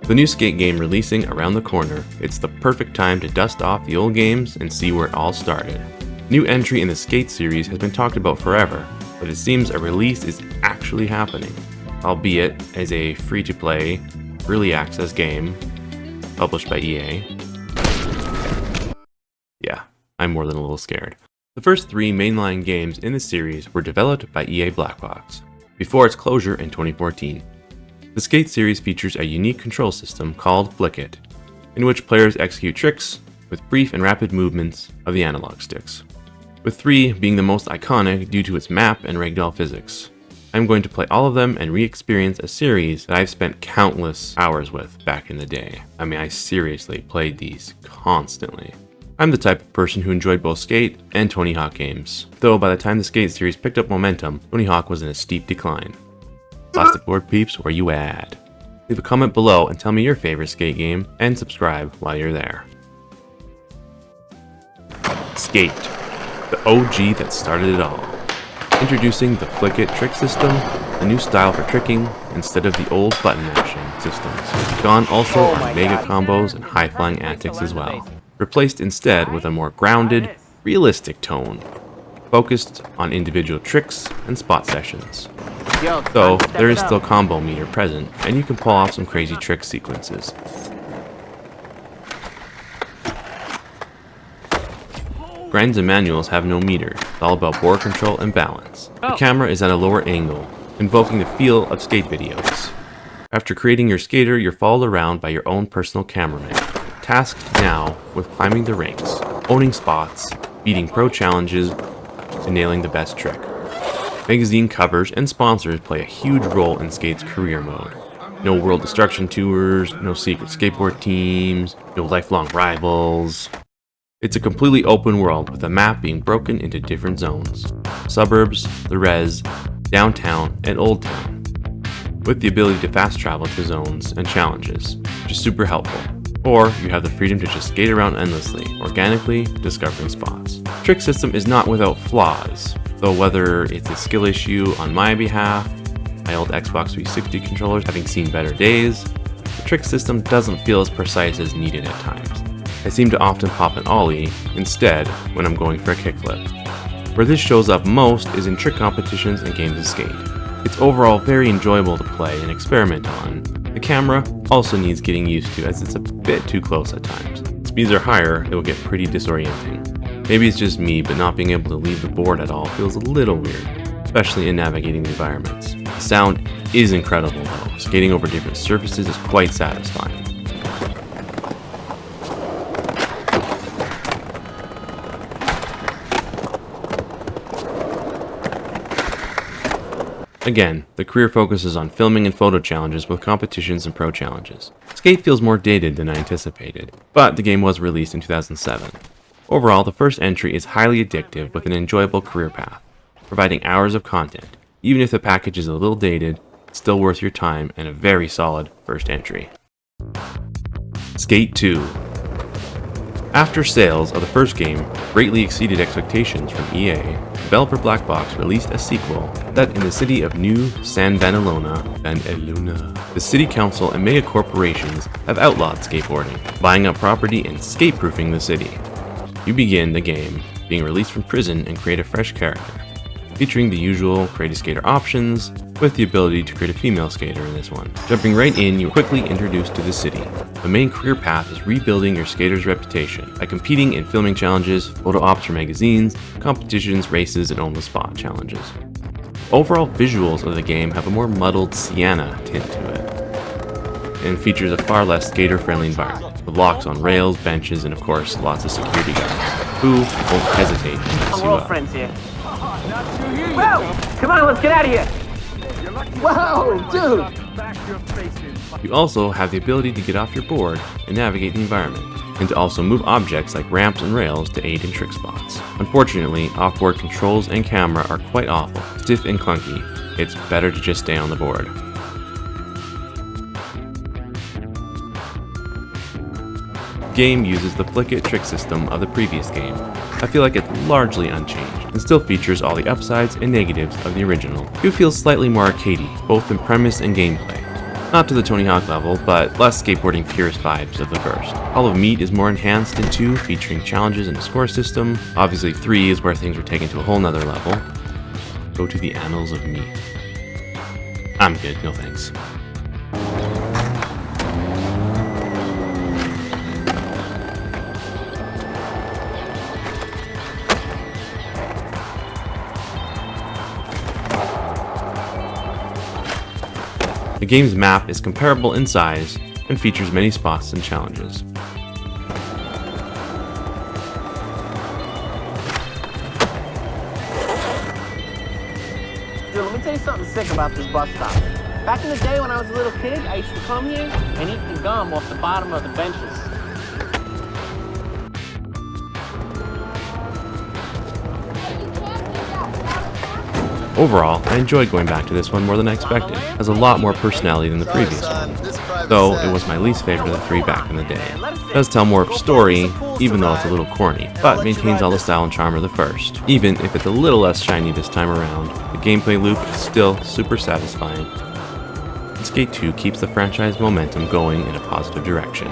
With a new skate game releasing around the corner, it's the perfect time to dust off the old games and see where it all started. New entry in the Skate series has been talked about forever, but it seems a release is actually happening, albeit as a free-to-play, early access game published by EA. Yeah, I'm more than a little scared. The first 3 mainline games in the series were developed by EA Black Box, before its closure in 2014. The Skate series features a unique control system called Flick-It, in which players execute tricks with brief and rapid movements of the analog sticks, with 3 being the most iconic due to its map and ragdoll physics. I'm going to play all of them and re-experience a series that I've spent countless hours with back in the day. I mean, I seriously played these constantly. I'm the type of person who enjoyed both Skate and Tony Hawk games, though by the time the Skate series picked up momentum, Tony Hawk was in a steep decline. Plastic Board peeps, where you at? Leave a comment below and tell me your favorite Skate game, and subscribe while you're there. Skate, the OG that started it all. Introducing the Flick-It trick system, a new style for tricking instead of the old button mashing systems. Gone also are mega combos and high-flying antics as well. Replaced instead with a more grounded, realistic tone, focused on individual tricks and spot sessions. Though there is still combo meter present, and you can pull off some crazy trick sequences. Grinds and manuals have no meter, it's all about board control and balance. The camera is at a lower angle, invoking the feel of skate videos. After creating your skater, you're followed around by your own personal cameraman, tasked now with climbing the ranks, owning spots, beating pro challenges, and nailing the best trick. Magazine covers and sponsors play a huge role in Skate's career mode. No world destruction tours, no secret skateboard teams, no lifelong rivals. It's a completely open world with a map being broken into different zones. Suburbs, the res, downtown, and old town. With the ability to fast travel to zones and challenges, which is super helpful. Or you have the freedom to just skate around endlessly, organically discovering spots. The trick system is not without flaws, though whether it's a skill issue on my behalf, my old Xbox 360 controllers having seen better days, the trick system doesn't feel as precise as needed at times. I seem to often pop an ollie instead when I'm going for a kickflip. Where this shows up most is in trick competitions and games of Skate. It's overall very enjoyable to play and experiment on. The camera also needs getting used to as it's a bit too close at times. Speeds are higher, it will get pretty disorienting. Maybe it's just me, but not being able to leave the board at all feels a little weird, especially in navigating the environments. The sound is incredible though. Skating over different surfaces is quite satisfying. Again, the career focuses on filming and photo challenges with competitions and pro challenges. Skate feels more dated than I anticipated, but the game was released in 2007. Overall, the first entry is highly addictive with an enjoyable career path, providing hours of content. Even if the package is a little dated, it's still worth your time and a very solid first entry. Skate 2. After sales of the first game greatly exceeded expectations from EA, developer Black Box released a sequel set in the city of New San Vanelona. The city council and mega corporations have outlawed skateboarding, buying up property and skate-proofing the city. You begin the game being released from prison and create a fresh character, featuring the usual create a skater options, with the ability to create a female skater in this one. Jumping right in, you're quickly introduced to the city. The main career path is rebuilding your skater's reputation by competing in filming challenges, photo ops for magazines, competitions, races, and on-the-spot challenges. Overall visuals of the game have a more muddled sienna tint to it, and features a far less skater-friendly environment, with locks on rails, benches, and of course, lots of security guards, who won't hesitate to mess you We're all up. friends here. Whoa! Come on, let's get out of here! Whoa, dude! You also have the ability to get off your board and navigate the environment, and to also move objects like ramps and rails to aid in trick spots. Unfortunately, off-board controls and camera are quite awful, stiff and clunky. It's better to just stay on the board. The game uses the Flick-It trick system of the previous game. I feel like it's largely unchanged, and still features all the upsides and negatives of the original. It feels slightly more arcadey, both in premise and gameplay. Not to the Tony Hawk level, but less skateboarding purist vibes of the first. Hall of Meat is more enhanced in 2, featuring challenges and a score system. Obviously 3 is where things were taken to a whole nother level. Go to the Annals of Meat. I'm good, no thanks. The game's map is comparable in size and features many spots and challenges. Dude, let me tell you something sick about this bus stop. Back in the day when I was a little kid, I used to come here and eat the gum off the bottom of the benches. Overall, I enjoyed going back to this one more than I expected. It has a lot more personality than the previous one, though it was my least favorite of the 3 back in the day. It does tell more of a story, even though it's a little corny, but maintains all the style and charm of the first. Even if it's a little less shiny this time around, the gameplay loop is still super satisfying. And Skate 2 keeps the franchise momentum going in a positive direction.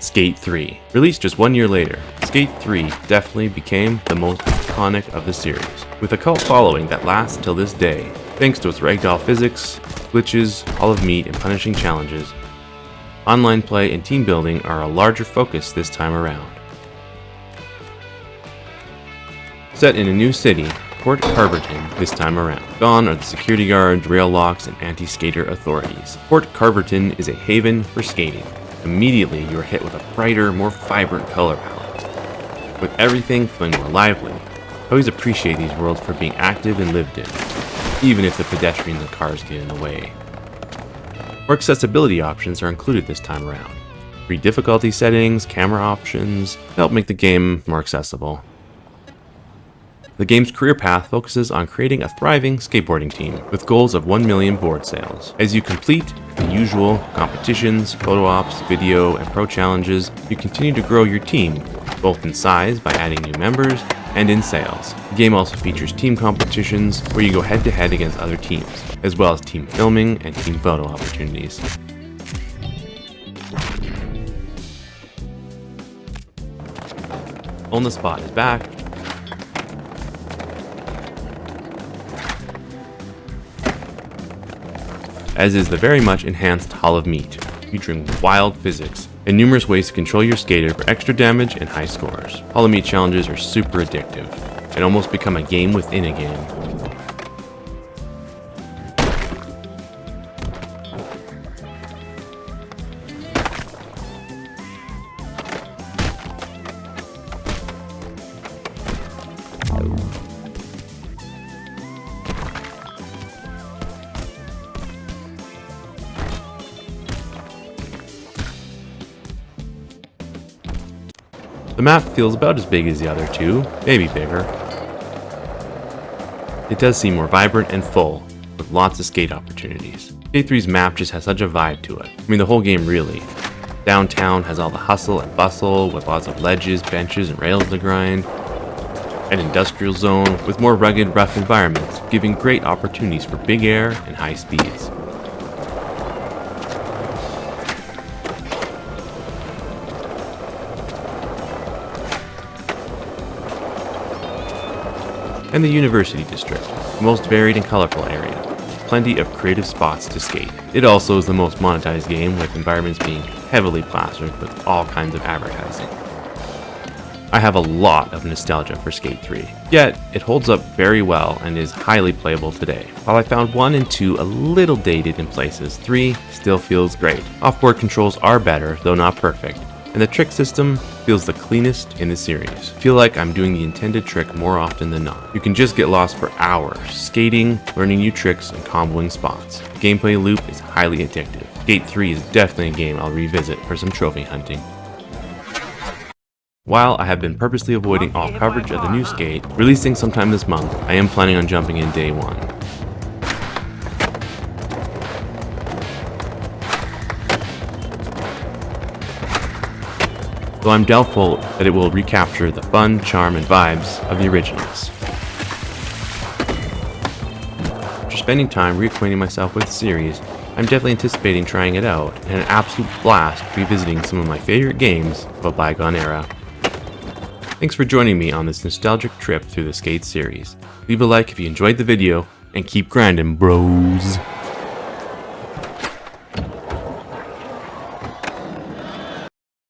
Skate 3. Released just 1 year later, Skate 3 definitely became the most iconic of the series, with a cult following that lasts till this day, thanks to its ragdoll physics, glitches, Hall of Meat, and punishing challenges. Online play and team building are a larger focus this time around. Set in a new city, Port Carverton this time around. Gone are the security guards, rail locks, and anti-skater authorities. Port Carverton is a haven for skating. Immediately, you are hit with a brighter, more vibrant color palette, with everything feeling more lively. I always appreciate these worlds for being active and lived in, even if the pedestrians and cars get in the way. More accessibility options are included this time around. Free difficulty settings, camera options, help make the game more accessible. The game's career path focuses on creating a thriving skateboarding team with goals of 1 million board sales. As you complete the usual competitions, photo ops, video, and pro challenges, you continue to grow your team, both in size by adding new members and in sales. The game also features team competitions where you go head to head against other teams, as well as team filming and team photo opportunities. On the Spot is back. As is the very much enhanced Hall of Meat, featuring wild physics and numerous ways to control your skater for extra damage and high scores. Hall of Meat challenges are super addictive and almost become a game within a game. The map feels about as big as the other two, maybe bigger. It does seem more vibrant and full, with lots of skate opportunities. Skate 3's map just has such a vibe to it. I mean, the whole game really. Downtown has all the hustle and bustle, with lots of ledges, benches, and rails to grind. An industrial zone with more rugged, rough environments, giving great opportunities for big air and high speeds. And the University District, the most varied and colorful area, with plenty of creative spots to skate. It also is the most monetized game, with environments being heavily plastered with all kinds of advertising. I have a lot of nostalgia for Skate 3, yet it holds up very well and is highly playable today. While I found 1 and 2 a little dated in places, 3 still feels great. Off-board controls are better, though not perfect, and the trick system feels the cleanest in the series. I feel like I'm doing the intended trick more often than not. You can just get lost for hours, skating, learning new tricks, and comboing spots. The gameplay loop is highly addictive. Skate 3 is definitely a game I'll revisit for some trophy hunting. While I have been purposely avoiding all coverage of the new Skate, releasing sometime this month, I am planning on jumping in day one. although I'm doubtful that it will recapture the fun, charm, and vibes of the originals. After spending time reacquainting myself with the series, I'm definitely anticipating trying it out, and an absolute blast revisiting some of my favorite games of a bygone era. Thanks for joining me on this nostalgic trip through the Skate series. Leave a like if you enjoyed the video, and keep grinding, bros!